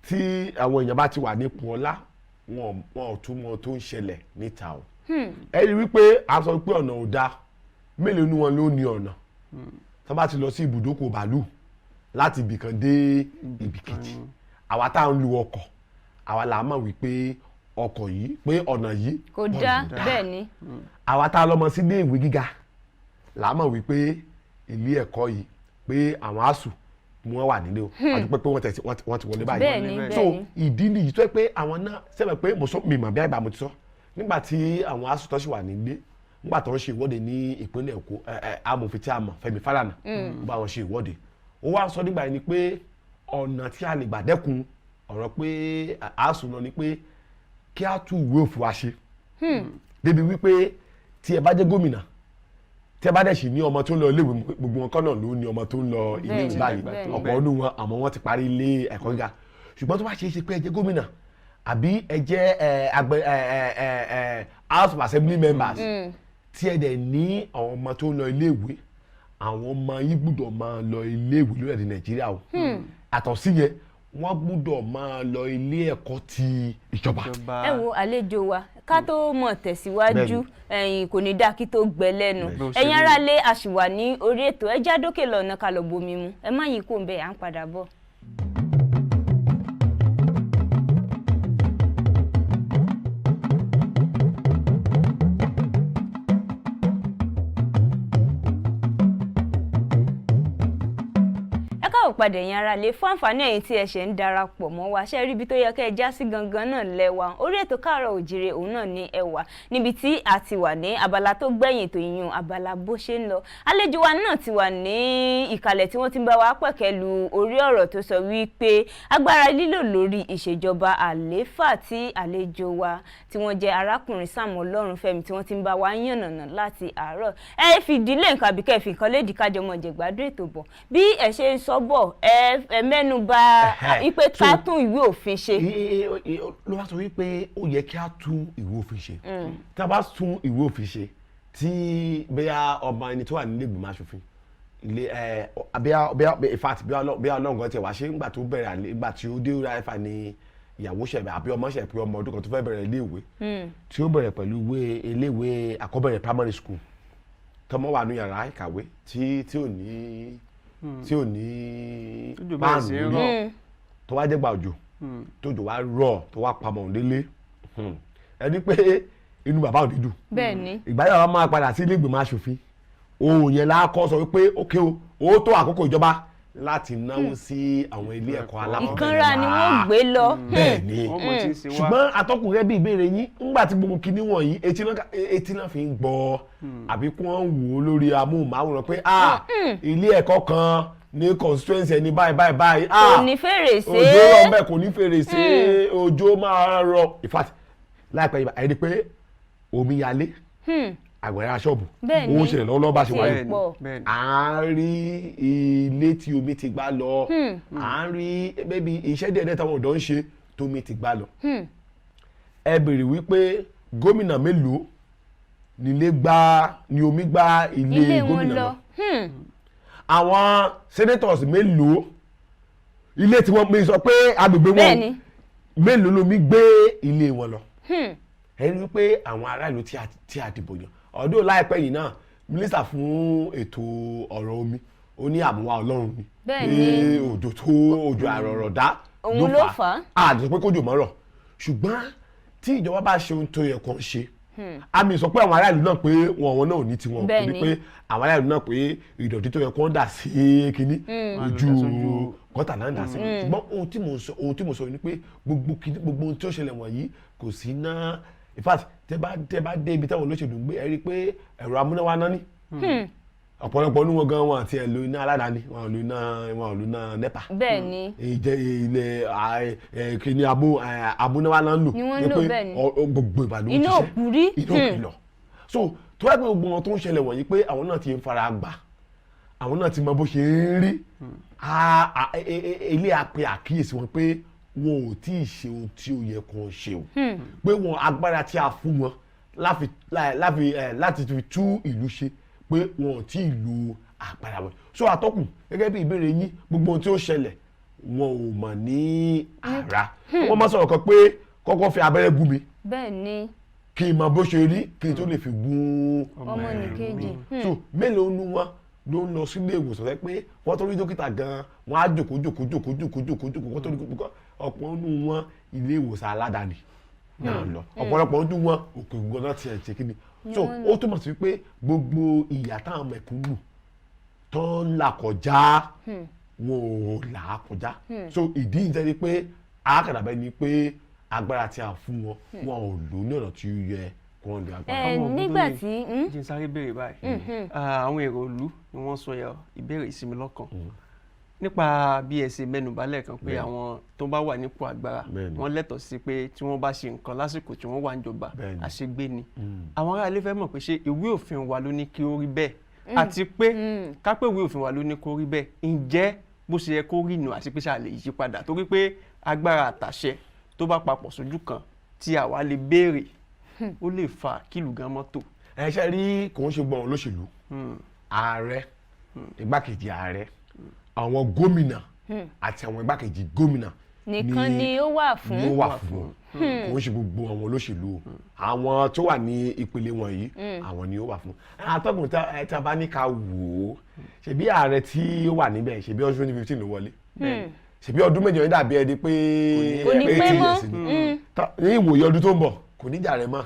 Speaker 3: tí àwọn èèyàn bá ti wà ní ipò ọlá wọn ò tún mọ tó ń ṣẹlẹ̀ níta o ẹ rí wípé a sọ pé ọ̀nà ò dáa mélòó ni wọn ló ní ọ̀nà tán bá ti lọ sí ibùdókọ̀ bàálù láti ibì kan dé ibì kejì àwa tá à ń lu ọkọ̀ àwa là á mọ̀ wípé ọkọ̀ yìí pé ọ̀nà yìí
Speaker 1: kò dá bẹ́ẹ̀ ni
Speaker 3: àwa tá a lọ́mọ sí ilé ìwé gíga là á mọ̀ wípé ilé ẹ̀kọ́ yìí pé àwọn ASUU wọ́n wà nílé o àdúpẹ́ pé wọ́n ti wọlé báyìí so ìdí nìyí tó yẹ pé àwọn náà sẹ́mi pé mi mọ̀ bí àgbà mo ti sọ nígbà tí àwọn ASUU tó ṣì wà nílé nígbà tó ń ṣe ìwọ́de ní ìpínlẹ̀ Èkó amòfin tí a mọ̀ Fẹ́mi Fálànà bá wọn ṣe ìwọ́de ó wá sọ nígbà yẹn ni pé ọ̀nà tí a lè gbà dẹ́kun ọ̀rọ̀ pé ASUU lọ ni pé kí á tún ìwé òfin wa ṣe débi wípé tí ẹ bá jẹ́ gómìnà tẹ́ bá dẹ̀ sì ní ọmọ tó ń lọ ilé ìwé gbogbo wọn kọ́ náà ló ní ọmọ tó ń lọ ilé ìwé báyìí ọ̀pọ̀ ọdún wọn àmọ́ wọ́n ti parí ilé ẹ̀kọ́ gíga ṣùgbọ́n tó bá ṣe é ṣe pé ẹ jẹ́ gómìnà àbí ẹ jẹ́ House of Assembly members tí ẹ dẹ̀ ní àwọn ọmọ tó ń lọ ilé ìwé àwọn ọmọ yìí gbọ́dọ̀ máa lọ ilé ìwé lórílẹ̀-èdè Nàìjíríà o àtọ̀ sí yẹn wọ́n gbọ́dọ̀ máa lọ ilé ẹ̀kọ́ ti ìjọba.
Speaker 1: ẹ wo àlejò wa ká tó mọ̀ tẹ̀síwájú kò ní dá kí tó gbẹ lẹ́nu ẹ̀yin aráalé a ṣì wà ní orí ètò ẹ já dókè lọ́nà ká lọ bomi mu ẹ má yí kó ń bẹ̀ à ń padà bọ̀. padà ẹ̀yin ará lè fún àǹfààní ẹ̀yin tí ẹ ṣe ń darapọ̀ mọ́ wa ṣe rí ibi tó yẹ kẹ́ ẹ já sí gangan náà lẹ́wà orí ètò Kaaro Oòjíire òun náà ní ẹwà níbi tí a ti wà ní abala tó gbẹ̀yìn tó yíyan abala bó ṣe ń lọ àlejò wa náà ti wà ní ìkàlẹ̀ tí wọ́n ti ń bá wa pẹ̀kẹ́lu orí ọ̀rọ̀ tó sọ wípé agbára lílò lórí ìṣèjọba àléfà tí àlejò wa tí wọ́n jẹ́ arákùnrin Sam Olórunfẹ́mi tí wọ́n ti ń bá wa yànnàná láti àárọ̀ ẹ fìdílé nǹkan àbíkẹ́ fi nǹkan lédìí kájọ mọ̀ jẹ̀gbádùn ètò bọ̀ bí ẹ ṣe ń sọ bọ̀ ẹ mẹ́nu bà ipe ká tún ìwé òfin ṣe.
Speaker 3: ló wá sọ wípé ó yẹ kí a tún ìwé òfin ṣe tí a bá tún ìwé òfin ṣe tí bẹ́ẹ̀ ọba ẹni tó wà nílé ìgbìmọ̀ aṣòfin ilé in fact bí ọlọ́ngàn tiẹ̀ wá ṣe ńgbà tó bẹ̀rẹ̀ nígbà tí ó dé orí àìfà ní ìyàwó ṣẹ̀bẹ̀ àbí ọmọ ṣẹ̀ pé ọmọ ọdún kan tó fẹ́ bẹ̀rẹ̀ iléèwé tí ó bẹ̀rẹ̀ pẹ̀lú iléèwé àkọ́bẹ̀rẹ̀ primary school tọmọ wà ní yàrá ìkàwé tí ò ní páànù lórí tó wá jẹ́gbà òjò tó jò wá rọ̀ tó wá pamọ́ délé ẹni pé inú bàbá ò dídùn ìgbà yàrá máa padà sí ilé ìgbìmọ̀ aṣòfin ohun yẹn lákọ́ sọ wípé ókè ó tó àkókò ìjọba láti náwó sí àwọn ilé ẹ̀kọ́ alákọ̀ọ́bẹ̀rẹ̀
Speaker 1: ìkanra ni wọ́n gbé lọ.
Speaker 3: bẹ́ẹ̀ni ṣùgbọ́n atọ́kùn rẹ bí ìbéèrè yín ńgbà tí gbogbo kinní wọ̀nyí etí náà fi ń gbọ́ àbí kí wọ́n wò ó lórí amóhùnmáwòrán pé ilé ẹ̀kọ́ kan ní constituency ẹni báyìí
Speaker 1: kò ní fèrèsé
Speaker 3: òjò rọ̀ mbẹ́ kò ní fèrèsé òjò máa rọ̀ in fact láìpẹ́ yìí ẹni pé omi yalé àgbẹ̀rẹ̀ aṣọ́ọ̀bù ó ṣẹlẹ̀ lọ́wọ́ bá ṣe wáyé à ń rí ilé tí omi ti gbá lọ à ń rí bẹ́bí iṣẹ́ díẹ̀ táwọn ọ̀dọ́ ń ṣe tómi ti gbá lọ. ẹ béèrè wípé gómìnà mélòó ni omi gbá ilé gómìnà lọ àwọn senators mélòó ilé tí wọ́n sọ pé agbègbè wọn mélòó lomi gbé ilé wọn lọ ẹ rí wípé àwọn aráàlú tí a dìbò yàn ọdún láìpẹ́ yìí náà mínísítà fún ètò ọ̀rọ̀ omi ó ní àmúwá ọlọ́run ni pé òjò àrọ̀rọ̀dá ló fà á àti pé kójò mọ́rọ̀ ṣùgbọ́n tí ìjọba bá ṣe ohun tó yẹ kó ṣe àmì sọ pé àwọn aráàlú náà pé wọn náà ò ní tiwọn torí pé àwọn aráàlú náà pé ìdọ̀tí tó yẹ kó ń dà sí kínní ojú gọ́tà náà ń dà sí ṣùgbọ́n ohun tí mo sọ ni pé gbogbo ohun tí ó ṣẹlẹ̀ wọ̀nyí kò sí náà in fact tẹ bá dé ibi táwọn olóṣèlú ń gbé ẹ rí i pé ẹ̀rọ amúnáwá náà ní ọ̀pọ̀lọpọ̀ ní wọn gan wọn àti ẹ̀ lo iná aládàáni wọn ò lo iná NEPA
Speaker 1: bẹ́ẹ̀ni
Speaker 3: ilẹ̀ kìíní amúnáwá náà ń lò
Speaker 1: ni wọ́n ń lò bẹ́ẹ̀ni
Speaker 3: gbogbo ìbàdàn
Speaker 1: iná òkúrí
Speaker 3: iná òkìlọ̀ so tó wáyé pé gbogbo wọn tó ń ṣẹlẹ̀ wọ̀nyí pé àwọn náà ti ń fara gbà àwọn náà ti mọ bó ṣe ń rí ilé àpè àkíyèsí wọn pé wọn ò tí ì ṣe ohun tí ó yẹ kó ṣe o pé wọn agbára tí a fún wọn láti fi tú ìlú ṣe pé wọn ò tí ì lo agbára wọn so atọ́kùn gẹ́gẹ́ bí ìbéèrè yín gbogbo ohun tí ó ṣẹlẹ̀ wọn ò mọ̀ ní ara wọ́n máa sọ̀rọ̀ kan pé kọ́kọ́ fi abẹ́rẹ́ gún mi
Speaker 1: bẹ́ẹ̀ni
Speaker 3: kí n mọ bó ṣe rí kí n tó lè fi gún
Speaker 1: ọmọnìkejì
Speaker 3: so mélòó nu wọn ló ń lọ sílé ìwòsàn rẹ pé wọ́n tó rí dókítà gan-an wọ́n á jòkó wọ́n tó rí ọ̀pọ̀ nínú wọn ilé ìwòsàn aládàáni náà lọ ọ̀pọ̀lọpọ̀ nínú wọn òkè ògùn náà ti ẹ̀ ṣe kí ni so ó túmọ̀ sí pé gbogbo ìyà táwọn mẹ̀kúnnù tó ń là kọjá wọn ò là á kọjá so ìdí ìjẹ́ ni pé àákàdàbẹ́ ni pé agbára tí a fún wọn wọn ò lò ní ọ̀nà tí ó yẹ kí wọ́n lè agbára.
Speaker 1: nígbà tí
Speaker 2: jí n sáré béèrè báyìí àwọn èrò ìlú ni wọ́n sọ ìbéèrè ìsinmi lọ́kàn nípa bí ẹ ṣe mẹ́nubà lẹ́ẹ̀kan pé àwọn tó bá wà nípò agbára wọ́n lẹ́tọ̀ọ́ sí pé tí wọ́n bá ṣe nǹkan lásìkò tí wọ́n wà níjọba àṣegbé ni àwọn ará ilé fẹ́ mọ̀ pé ṣé ìwé òfin wa ló ní kí ó rí bẹ́ẹ̀ àti pé kápẹ́ ìwé òfin wa ló ní kó rí bẹ́ẹ̀ ǹjẹ́ bó ṣe yẹ kó rí nù àti pé ṣáà lè yí padà torí pé agbára àtàṣẹ tó bá papọ̀ sójú kan tí àwa lè béèrè ó lè fa kílù gan mọ́tò.
Speaker 3: ẹ ṣe rí kò ń ṣe gbọ́n olóṣèlú ààrẹ igbákejì ààrẹ àwọn gómìnà àti àwọn igbákejì gómìnà
Speaker 1: nìkan ni ó wà fún.
Speaker 3: kò ń ṣe gbogbo àwọn olóṣèlú àwọn tó wà ní ìpele wọ̀nyí àwọn ni ó wà fún. atọ́kùn tá a bá ní ká wò ó ṣebí ààrẹ tí ó wà níbẹ̀ ṣebí ọdún 2015 ló wọlé ṣebí ọdún méjì ní dàbí ẹni pé
Speaker 1: kò ní pé mọ́
Speaker 3: ní ìwòye ọdún tó ń bọ̀ kò ní jà rẹ mọ́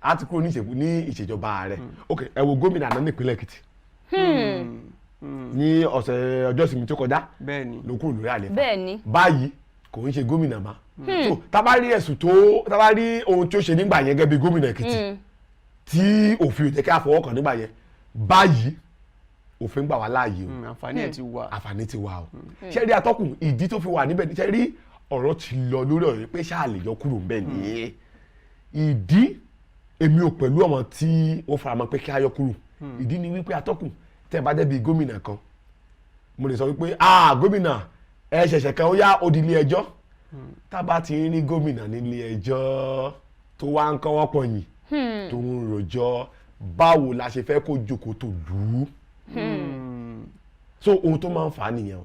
Speaker 3: a ti kúrò ní ìṣèjọba ààrẹ ok ẹ wo gómìnà àná nípínlẹ̀ Èkìtì ní ọ̀sẹ̀ ọjọ́ ìsinmi tó kọjá ló kúrò lórí àlééfà báyìí kò ń ṣe gómìnà má so tábàárí ẹ̀sùn tó tábàárí ohun tí ó ṣe nígbà yẹn gẹ́gẹ́ bí gómìnà Èkìtì tí òfin ò jẹ́ kí a fọwọ́ kàn nígbà yẹn báyìí òfin gbà wá láàyè o àǹfààní ti wà o ṣé rí atọ́kùn ìdí tó fi wà níbẹ̀ ṣé rí ọ̀rọ̀ ti lọ lórí ọ̀rọ̀ pé ṣáà lè yọ kúrò ńbẹ̀ nìyẹn ìdí èmi ò pẹ̀lú ọmọ tí ó faramọ́ pé kí a yọ kúrò ìdí ni wípé atọ́kùn tẹ́ bá débi gómìnà kan mo lè sọ wípé gómìnà ẹ ṣẹ̀ṣẹ̀ kan ó yá ó di ilé ẹjọ́ tá bá ti rí gómìnà nílé ẹjọ́ tó wá ń kọ́wọ́ pọ̀nyìn tó ń rojọ́ báwo la ṣe fẹ́ kó jókòó tó lù ú so ohun tó máa ń fà á nìyẹn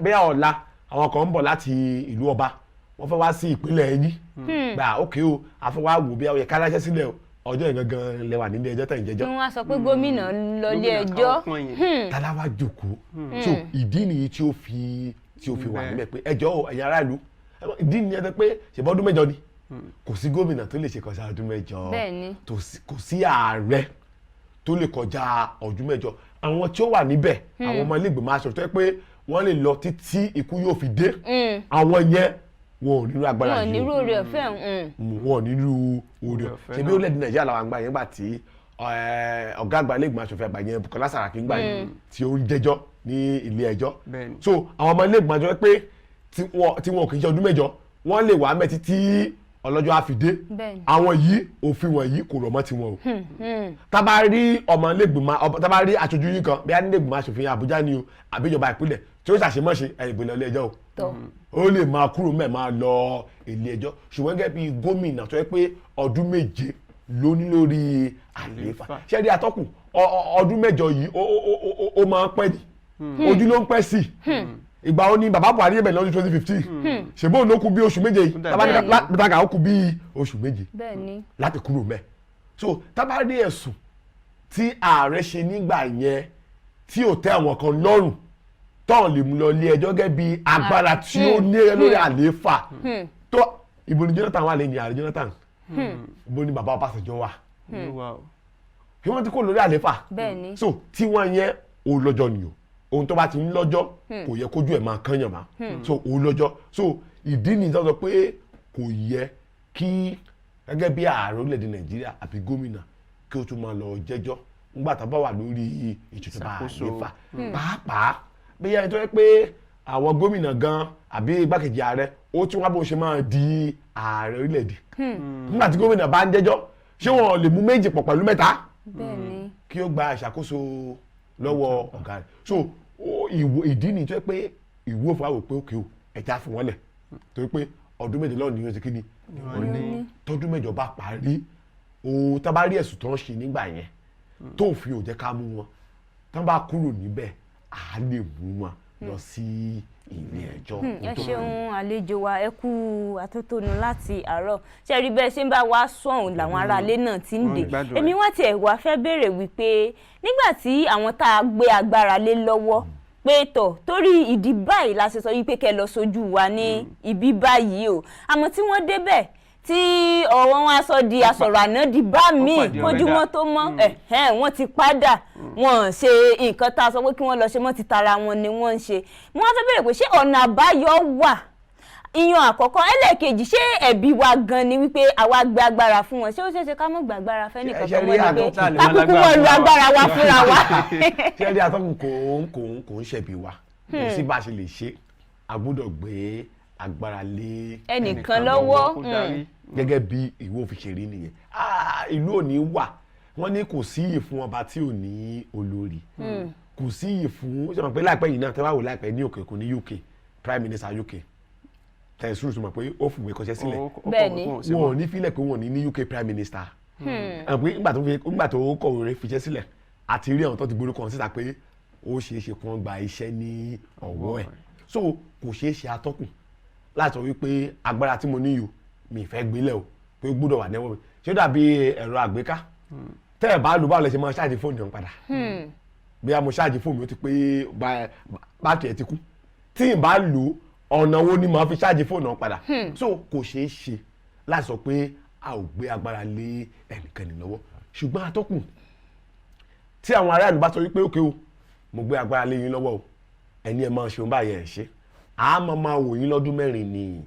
Speaker 3: bí ọ̀la àwọn kan ń bọ̀ láti ìlú ọba wọ́n fẹ́ wá sí ìpínlẹ̀ ẹ̀yìn gbà ókè o a fẹ́ wá wò bí ọyẹ káráṣẹ́ sílẹ̀ ọjọ́ yẹn gangan lẹ́wà nílé ẹjọ́ tẹ̀yìn jẹ́jọ́.
Speaker 1: wọ́n á sọ pé gómìnà lọ ilé ẹjọ́.
Speaker 3: tálá wá jókòó so ìdí nìyí tí ó fi wà níbẹ̀ pé ẹjọ́ ẹ̀yin ará ìlú ìdí nìyẹn pé ṣèbọ́ ọdún mẹ́jọ ni kò sí gómìnà tó lè ṣe kọjá ọdún mẹ́jọ kò sí ààrẹ tó lè kọjá ọdún mẹ́jọ àwọn tí ó wà níbẹ̀ àwọn ọmọ ilé ìgbìmọ̀ aṣòfin tó yẹ pé wọ́n lè lọ títí ikú yóò fi dé àwọn yẹn wọn ò nírú agbára yìí
Speaker 1: wọn ò nírú oore ọ̀fẹ́
Speaker 3: wọn ò nírú oore ọ̀fẹ́ ṣebí ó lẹ́ẹ̀dì Nàìjíríà làwọn àgbà yẹn gbà tí ọ̀gá àgbà ilé ìgbìmọ̀ aṣòfin àgbà yẹn Bùkọ́lá Sàràkí gbà yẹn tí ó ń jẹ́jọ́ ní ilé ẹjọ́ so àwọn ọmọ ilé ìgbìmọ̀ aṣòfin pé tí wọn kì í ṣe ọdún mẹ́jọ wọ́n lè wà mẹ́tí tí ọlọ́jọ́ á fi dé àwọn yìí òfin wọ̀nyí kò rọ̀ mọ́ tiwọn o tá bá rí ọmọ ilé ìgbìmọ̀ tá bá rí aṣojú yín kan bí a ní ilé ìgbìmọ̀ aṣòfin Àbújá ni o àbíjọba ìpínlẹ̀ tí ó ṣàṣemọ́ṣe ìgbìmọ̀ ilé ẹjọ́ o ó lè máa kúrò mẹ́ẹ̀ máa lọ ilé ẹjọ́ ṣùgbọ́n gẹ́gẹ́ bí gómìnà tó yẹ pé ọdún méje ló ní lórí àlééfà ṣé rí atọ́kùn ọdún mẹ́jọ yìí ó máa ń pẹ́ ní ojú ló ń pẹ́ sí ìgbà ó ní bàbá Buhari yẹ̀bẹ̀ lọ́dún 2015 ṣèbó ló kù bí oṣù méje yìí tábàdàgà ó kù bí oṣù méje láti kúrò mẹ́ẹ̀ so tábàdí ẹ̀sùn tí ààrẹ ṣe nígbà yẹn tí ò tẹ́ àwọn kan lọ́rùn tọ́hún lè mú lọ ilé ẹjọ́ gẹ́gẹ́ bí agbára tí ó ní lórí àlééfà tó ìbò ní Jonathan wà lẹ́yìn ààrẹ Jonathan ìbò ní bàbá Ọbásanjọ́ wà kí wọ́n ti kó lórí àlééfà so tí wọ́n yẹn ò lọ́jọ́ ni o ohun tó bá ti ń lọ́jọ́ kò yẹ kójú ẹ̀ máa kányàn má so ò lọ́jọ́ so ìdí nìyí tó sọ pé kò yẹ kí gẹ́gẹ́ bí ààrẹ orílẹ̀-èdè Nàìjíríà àbí gómìnà kí ó tún máa lọ jẹ́jọ́ nígbà tá a bá wà lórí ìjọba àlééfà pàápàá bí ẹni tó yẹ pé àwọn gómìnà gan àbí igbákejì ààrẹ ó tún wá bó ṣe máa di ààrẹ orílẹ̀-èdè nígbà tí gómìnà bá ń jẹ́jọ́ ṣé wọn lè mú méjì pọ̀ pẹ̀lú mẹ́ta kí ó gba ìṣàkóso lọ́wọ́ ọ̀gá rẹ̀ so ìdí nìyí tó yẹ pé ìwé òfin àwò pé òkè o ẹ̀já fún wọn lẹ̀ torí pé ọdún méje lọ́nà nìyẹn ti kí ni tọdún mẹ́jọ bá parí o tá bá rí ẹ̀sùn tó ń ṣe nígbà yẹn tó fi ò jẹ́ ká mú wọn tán bá kúrò níbẹ̀ à lè mú wọn lọ sí ilé ẹjọ́.
Speaker 1: ẹ ṣeun àlejò wa ẹ kú atótónu láti àárọ̀ ṣe rí bẹ́ẹ̀ ṣe ń bá wa sọ̀hún làwọn aráalé náà ti ń dé èmi wá tiẹ̀ wá fẹ́ béèrè wípé nígbà tí àwọn tá a gbé agbára lé lọ́wọ́ pé tọ̀ torí ìdí báyìí la ṣe sọ wípé kẹ́ lọ sójú wa ní ibi báyìí o àmọ́ tí wọ́n débẹ̀ tí ọ̀rọ̀ wọn aṣọ di àsọ̀rọ̀ àná di bá mi kójúmọ́ tó mọ́ wọ́n ti padà wọ́n ṣe nǹkan tá a sọ pé kí wọ́n lọ ṣe mọ́ ti tara wọn ni wọ́n ń ṣe mo wá fẹ́ bèèrè pé ṣé ọ̀nà àbáyọ wà ìyàn àkọ́kọ́ ẹlẹ́ẹ̀kejì ṣé ẹ̀bi wa gan ni wípé àwa gbé agbára fún wọn ṣé ó ṣeéṣe ká mọ́ gbé agbára fẹ́ nìkan tó wọ́n ní pé kákúkú wọn lu agbára wa fúnra wa.
Speaker 3: ṣé ẹni àtọ́kùn kò ń ṣẹ̀bi wa kò sí bá a ṣe lè ṣe a gbọ́dọ̀ gbé agbára lé
Speaker 1: ẹnìkan lọ́wọ́
Speaker 3: gẹ́gẹ́ bí ìwé òfin ṣe rí nìyẹn ìlú ò ní wà wọ́n ní kò sí iyì fún ọba tí ò ní olórí kò sí iyì fún ṣe mọ̀ pé láìpẹ́ yìí náà tẹ́ bá wò láìpẹ́ ní òkè òkun ní UK Prime Minister UK tẹ̀sùn sọ mọ̀ pé ó fìwé kọṣẹ́ sílẹ̀
Speaker 1: bẹ́ẹ̀ni
Speaker 3: wọn ò ní fílẹ̀ pé wọn ò ní UK Prime Minister nígbà tó kọ̀wé rẹ̀ fiṣẹ́ sílẹ̀ àti rí àwọn tó ti gbórúkọ wọn síta pé ó ṣeé ṣe kí wọ́n gba iṣẹ́ ní ọ̀wọ́ ẹ̀ so kò ṣeé ṣe atọ́kùn láti sọ wípé agbára tí mo níyò mi fẹ́ gbélé o pé ó gbọ́dọ̀ wà nẹ́wọ́ mi ṣé ó dàbí ẹ̀rọ àgbéká tẹ́ ẹ̀ bá lù báwo lẹ ṣe máa ṣáàjì fóònù yẹn padà bí a mo ṣáàjì fóònù mi ó ti pé bátìrì ẹ̀ ti kú tí ì bá lò ọ̀nà wo ni màá fi ṣáàjì fóònù yẹn padà so kò ṣeé ṣe láti sọ pé a ò gbé agbára lé ẹnìkan lọ́wọ́ ṣùgbọ́n atọ́kùn tí àwọn aráàlú bá sọ wípé òkè o mo gbé agbára lé yín lọ́wọ́ o ẹni ẹ máa ṣe òun báyẹn ẹ̀ ṣe a máa wò yín lọ́dún mẹ́rin ni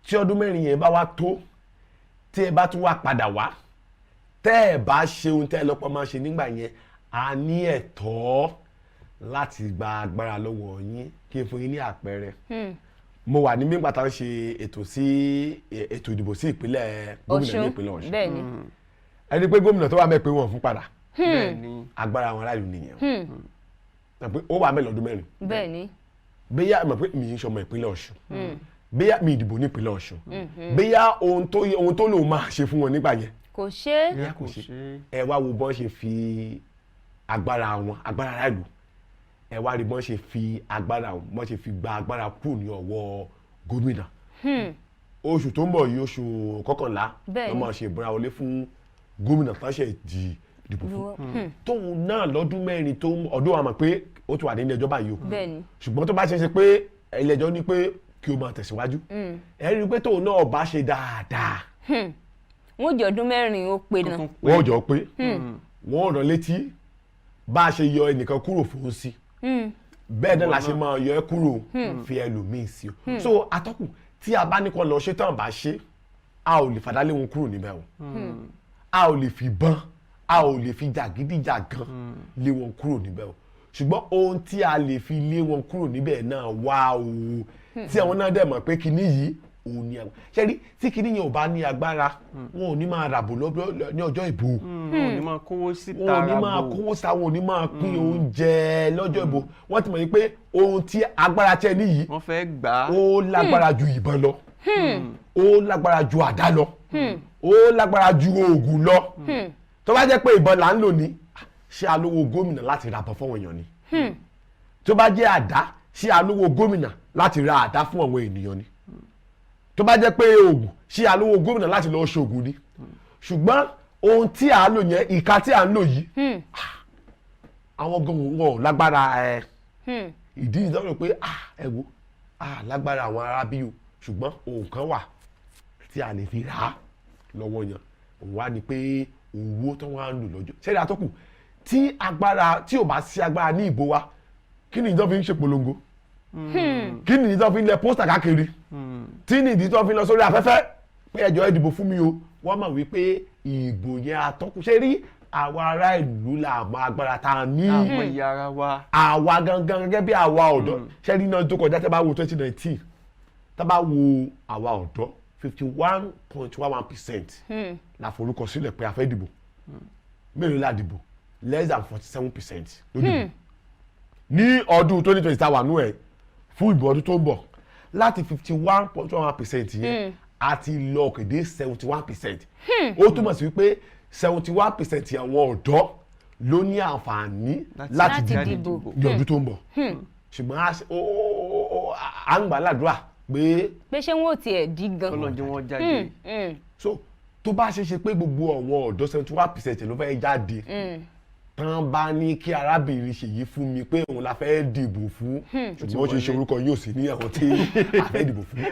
Speaker 3: tí ọdún mẹ́rin yẹn bá wá tó tí ẹ bá tún wá padà wá tẹ́ ẹ bá ṣe ohun tẹ́ ẹ lọ́pọ̀ máa ṣe nígbà yẹn a ní ẹ̀tọ́ láti gba agbára lọ́wọ́ yín kí n fún yín ní àpẹẹrẹ mo wà ní mígbà tá a ń ṣe ètò ìdìbò sí ìpínlẹ̀ gómìnà ní ìpínlẹ̀ Ọ̀ṣun ẹni pé gómìnà tó wà mẹ́ pé wọ́n fún padà agbára àwọn aráàlú nìyẹn ó wà mẹ́ lọ́dún mẹ́rin
Speaker 1: bẹ́ẹ̀ni
Speaker 3: bẹ́yà mọ̀ pé mi ń ṣọmọ ìpínlẹ̀ Ọ̀ṣun bẹ́yà mi ìdìbò ní ìpínlẹ̀ Ọ̀ṣun bẹ́yà ohun tó lòun máa ṣe fún wọn nígbà yẹn
Speaker 1: kò ṣe
Speaker 3: ẹ wá wo bọ́n ṣe fi agbára aráàlú ẹ wá rí bọ́n ṣe fi bọ́n ṣe fi gba agbára kúrò ní ọwọ́ gómìnà oṣù tó ń bọ̀ yìí oṣù kọkànlá ló máa ṣe ìbúra wọlé fún gómìnà tó ṣe dìbò fún tóun náà lọ́dún mẹ́rin tó ọdún àmọ́ pé ó ti wà nínú ẹjọ́ báyìí o ṣùgbọ́n tó bá ṣe pé ilé ẹjọ́ ní pé kí o máa tẹ̀síwájú ẹ rí i pé tóun náà bá ṣe dáadáa
Speaker 1: wọ́n jọ ọdún mẹ́rin ó pé náà
Speaker 3: wọ́n jọ pé wọ́n rán létí bá a ṣe yọ ẹnìkan kúrò fún sí bẹ́ẹ̀ náà la ṣe máa yọ ẹ́ kúrò fi ẹlòmíì sí o so atọ́kùn tí a bá ní kó lọ ṣe tán bá ṣe a ò lè fàdálé wọn kúrò níbẹ̀ o a ò lè fi bán a ò lè fi jàgídíjàgan lé wọn kúrò níbẹ̀ o ṣùgbọ́n ohun tí a lè fi lé wọn kúrò níbẹ̀ náà wá o tí àwọn náà dẹ̀ mọ̀ pé kinní yìí òun ní agbára ṣẹ́rí tí kinní yẹn ò bá ní agbára wọn ò ní máa ràbò ní ọjọ́ ìbò
Speaker 2: wọn ò ní máa kówó síta
Speaker 3: wọn ò ní máa kówó síta wọn ò ní máa pín oúnjẹ lọ́jọ́ ìbò wọ́n ti mọ̀ yìí pé ohun tí agbára tẹ́ níyìí
Speaker 2: wọ́n fẹ́ gbà á
Speaker 3: ó lágbára ju ìbọn lọ ó lágbára ju àdá lọ ó lágbára ju oògùn lọ tó bá jẹ́ pé ìbọn là ń lò ní ṣé alówó gómìnà láti ra àbọ̀ fún èèyàn ni tó bá jẹ́ àdá ṣé alówó gómìnà láti ra àdá fún àwọn ènìyàn ni tó bá jẹ́ pé oògùn ṣé alówó gómìnà láti lọ ṣoògùn ni ṣùgbọ́n ohun tí à ń lò yẹn ìka tí à ń lò yìí àwọn gan wọn lágbára ìdí ìdánwò pé ẹ wo lágbára àwọn arábíyò ṣùgbọ́n ohun kan wà tí a lè fi rà á lọ́wọ́ yẹn òun wá ní pé owó tó wá ń lò lọ́jọ́ ṣẹ́ni àtọ́kù tí ò bá sí agbára ní ìbò wa kí ni ìjọba fi ń ṣe polongo kí ni ìjọba fi ń lẹ pósítà káàkiri tí ni ìjọba fi ń lọ sórí afẹ́fẹ́ pé ẹjọ́ ẹ dìbò fún mi o wọ́n mọ̀ wípé ìbò yẹn àtọ́kù ṣe rí àwa ará ìlú là mọ agbára tá a ní àwa gangan gẹ́gẹ́ bí àwa ọ̀dọ́ ṣe rí náà tó kọjá tẹ́ bá wo 2019 tẹ́ bá wo àwa ọ̀dọ́ 51.11% la forúkọ sílẹ̀ pé a fẹ́ dìbò mélòó la dìbò less than 47% ló dìbò ní ọdún 2020 tá a wà nú ẹ̀ fún ìbò ọdún tó ń bọ̀ láti 51.11% yẹn a ti lọ kéde 71%. Ó túmọ̀ sí wípé 71% àwọn ọ̀dọ́ ló ní àǹfààní láti dìbò ní ọdún tó ń bọ̀. Ṣùgbọ́n à ń gbà ládùúrà pé
Speaker 1: ṣé wọn ò tiẹ̀ di gan.
Speaker 2: Ọlọ́jọ́ wọn jáde.
Speaker 3: So tó bá ṣe pé gbogbo àwọn ọ̀dọ́ 71% ló fẹ́ jáde tán bá ní kí arábìnrin Ṣèyí fún mi pé òun la fẹ́ dìbò fún ṣùgbọ́n ó ṣe ṣe orúkọ yóò sí ní àwọn tí a fẹ́ dìbò fún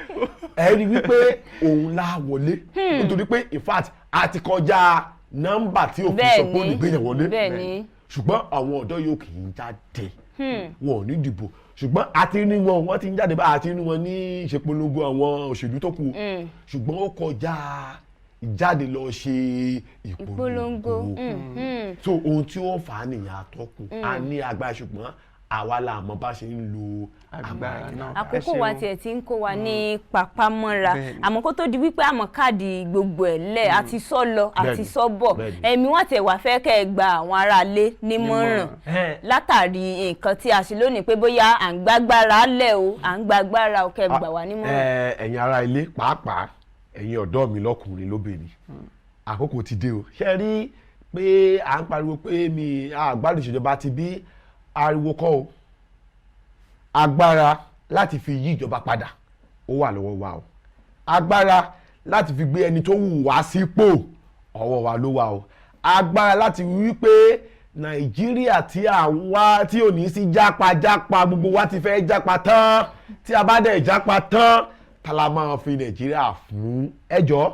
Speaker 3: ẹ rí wípé òun la wọlé nítorí pé in fact a ti kọjá nọ́mbà tí òfin sọ pé olùgbéyàn wọlé ṣùgbọ́n àwọn ọ̀dọ́ yóò kì í jáde wọn ò ní dìbò ṣùgbọ́n àti ní wọ́n ti ń jáde bá àti ní wọn ní ìṣepolongo àwọn òṣèlú tó kù ṣùgbọ́n ó kọjá ìjáde lọ ṣe ìpolongo so ohun tí ó fà á nìyẹn àtọkùn a ní agbára ṣùgbọ́n àwa la mọ̀ bá ṣe ń lo
Speaker 2: agbára náà.
Speaker 1: Àkókò wa tiẹ̀ ti ń kó wa ní pàpamọ́ra àmọ́ kó tó di wípé àmọ́ káàdì gbogbo ẹ̀ lẹ̀ àti sọ lọ àti sọ bọ̀ ẹ̀mí wọn tiẹ̀ wá fẹ́ kẹ́ ẹ gba àwọn aráalé nímọ̀ràn látàrí nǹkan tí a ṣe lónìí pé bóyá à ń gbàgbára lẹ̀ o à ń gbàgbára o kẹ́ ẹ gbà wá nímọ̀ràn.
Speaker 3: Ẹ̀yin ará ilé pàápàá ẹ̀yin ọ̀dọ́ mi lọ́kùnrin lóbìnrin àkókò ti dé o ṣe rí pé à ń pariwo pé mi àgbàdo ìṣèjọba ti bí ariwo kọ́ o agbára láti fi yí ìjọba padà ó wà lọ́wọ́ wa o agbára láti fi gbé ẹni tó wù wá sípò ọwọ́ wa ló wà o agbára láti wí pé Nàìjíríà tí à ń wá tí ò ní sí jápajápa gbogbo wa ti fẹ́ jápa tán tí a bá dẹ̀ jápa tán ta la máa fi Nàìjíríà fún ẹjọ́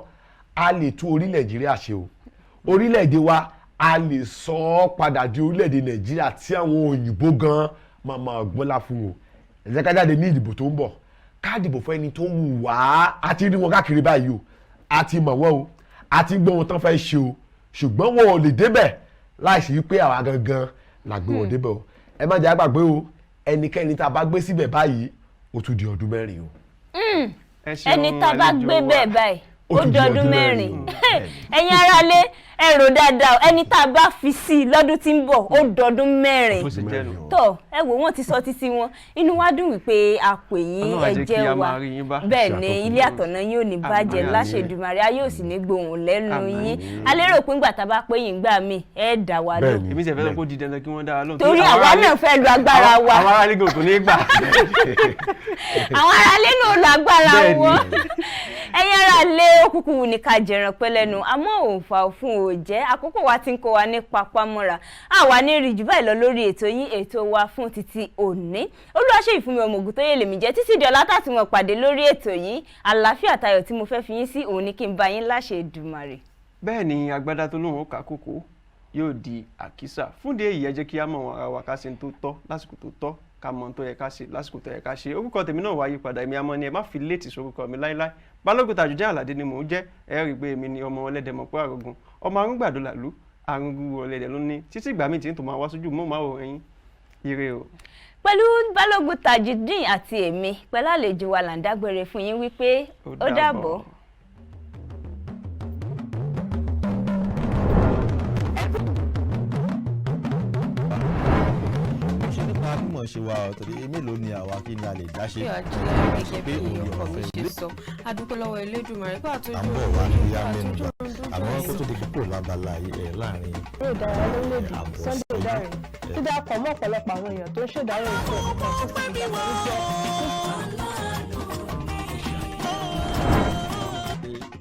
Speaker 3: a lè tún orílẹ̀ Nàìjíríà ṣe o orílẹ̀-èdè wa a lè sọ ọ́ padà di orílẹ̀-èdè Nàìjíríà tí àwọn òyìnbó gan máa gbọ́lá fún o ẹ̀jẹ̀ ká jáde ní ìdìbò tó ń bọ̀ ká dìbò fún ẹni tó wù wá a ti rí wọn káàkiri báyìí o a ti mọ̀ wọ́n o a ti gbọ́ wọn tán fẹ́ ṣe o ṣùgbọ́n wọn ò lè débẹ̀ láìsí wípé àwa gangan là gbé wọn débẹ̀ o ẹ má jẹ́ àgbàgbé o ẹnikẹ́ni tá a bá gbé síbẹ̀ báyìí ó tún di ọdún mẹ́rin o.
Speaker 1: ẹni tá a bá gbé bẹ́ẹ̀ báyìí ó di ọdún mẹ́rin ẹ̀yin aráalé ẹ rò dáadáa ẹni tá a bá fi sí i lọ́dún tí ń bọ̀ ó dọdún mẹ́rin tó ẹ wò wọ́n ti sọ títí wọn inú wa dùn wípé a pè yín ẹ jẹ́ wa bẹ́ẹ̀ ni ilé àtọ̀nà yóò ní bàjẹ́ láṣẹ Èdùmàrè a yóò sì ní gbohùn lẹ́nu yín a lérò pé ńgbà tá a bá pé yín gbà mí ẹ dá wa lò.
Speaker 2: èmi sì fẹ́ lọ kó di dandan kí wọ́n dá wa lóhùn.
Speaker 1: torí àwa náà fẹ́ lo agbára wa.
Speaker 2: àwọn aráàlú kò ní gbà.
Speaker 1: àwọn aráàlú náà lo agbára wọn. ẹ̀yin aráàlú òkùnkùn ní ká jẹran pẹ́ lẹ́nu àmọ́ òǹfà òfun jẹ́ àkókò wa ti ń kó wa ní papamọ́ra àwa ní rí jù báyìí lọ lórí ètò yín ètò wa fún títí òní Olúwaṣeyìfúnmi ọmọ Ògúntóyè lèmi jẹ́ títí di ọ̀la tá tí mo pàdé lórí ètò yìí àlàáfíà tayọ̀ tí mo fẹ́ fi yín sí òun ní kí n bá yín láṣẹ Èdùmàrè.
Speaker 2: bẹ́ẹ̀ ni agbádá tó lóun ó kà kókó yóò di àkísà fúndé èyí ẹ jẹ́ kí á mọ̀ ara wa ká ṣe tó tọ́ lásìkò tó tọ́ ká mọ̀ tó yẹ ká ṣe lásìkò tó yẹ ká ṣe orúkọ tèmi náà wáyé padà èmi àmọ́ ni ẹ má fi léètì sórúkọ mi láíláí Balógun Tajudeen Àlàdé ni mò ń jẹ́ ẹ rí i pé èmi ni ọmọ ọlẹ́dẹ̀mọ̀pọ̀ àrògùn ọmọ arúgbàdo làlú arúgbó ọlẹ́dẹ̀ ló ní títí ìgbà míì tí ń tó máa wá sójú mọ́ máa wò ẹyin ire o.
Speaker 1: pẹ̀lú Balógun Tajudeen àti èmi pẹ̀lú àlejò wa là ń dágbére fún yín wípé ó dàbọ̀.
Speaker 4: mọ̀ ṣe wa ọ̀ torí mélòó ni àwa kí ni a lè dá ṣe.
Speaker 5: bí àjẹyà gẹ́gẹ́ bí ọkọ mi ṣe sọ adúpẹ́ lọ́wọ́ Elédùmarè pé àtúntò
Speaker 4: àbọ̀ wa ní yá mẹ́nu bá àmọ́ kó tó di púpọ̀ lábala láàrin.
Speaker 6: eré ìdárayá lórílẹ̀‐èdè Sunday Dare tó dápọ̀ mọ́ ọ̀pọ̀lọpọ̀ àwọn èèyàn tó ń ṣèdárò ìfẹ́ ọ̀kan tó ti dìgbà lórí jẹ́.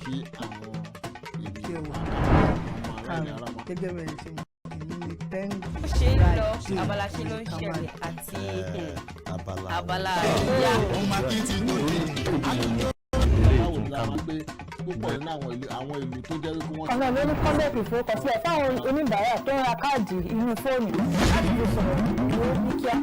Speaker 7: kí àwọn ìdí ẹwà àwọn ará wọn gẹ́gẹ́ bẹ́ẹ̀ ṣe
Speaker 5: ṣe ń lọ abala ṣe ló ń ṣẹlẹ̀ àti abala àríyá.
Speaker 7: ọmọ akíntínú báwo ni a máa gbé púpọ̀ nínú àwọn ìlú tó jẹ́ wípé wọ́n.
Speaker 6: ọ̀nà ló ní kọ́ńdẹ̀tì ìfowópamọ́sílẹ̀ fáwọn oníbàárà tó ń ra káàdì inú fóònù láti fi sọ̀rọ̀ ní kíá.